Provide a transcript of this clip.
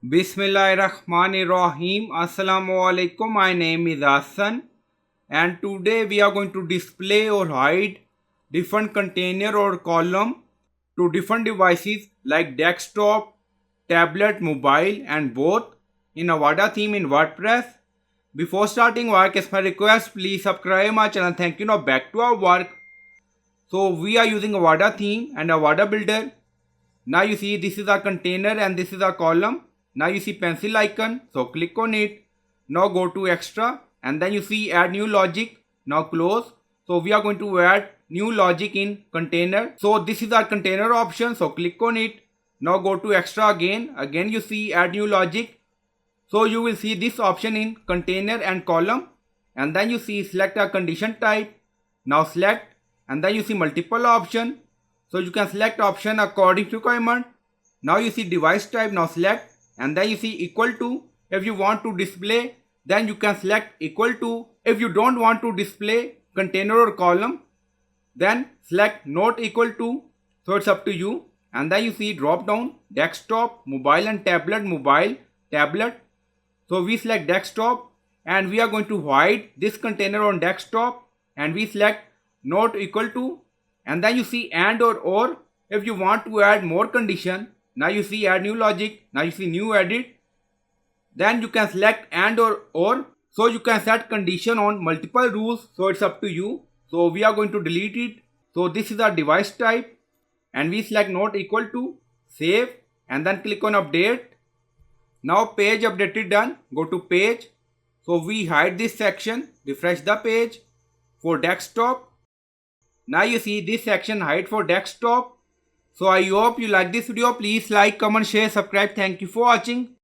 Bismillahirrahmanirrahim. Assalamu alaikum. My name is Hassan, and today we are going to display or hide different container or column to different devices like desktop, tablet, mobile and both in Avada theme in WordPress. Before starting work, as my request, please subscribe my channel. Thank you. Now back to our work. So we are using Avada theme and Avada builder. Now you see this is our container and this is our column. Now you see pencil icon, so click on it. Now go to extra and then you see add new logic. Now close. So we are going to add new logic in container. So this is our container option, so click on it. Now go to extra again. Again you see add new logic. So you will see this option in container and column, and then you see select a condition type. Now select and then you see multiple option. So you can select option according to requirement. Now you see device type. Now select and then you see equal to. If you want to display, then you can select equal to. If you don't want to display container or column, then select not equal to. So it's up to you. And then you see drop down desktop, mobile and tablet, mobile, tablet. So we select desktop and we are going to hide this container on desktop, and we select not equal to, and then you see and or. If you want to add more condition, now you see add new logic. Now you see new edit. Then you can select and or. So you can set condition on multiple rules. So it's up to you. So we are going to delete it. So this is our device type, and we select not equal to, save and then click on update. Now page updated done. Go to page. So we hide this section, refresh the page for desktop. Now you see this section hide for desktop. So I hope you like this video. Please like, comment, share, subscribe. Thank you for watching.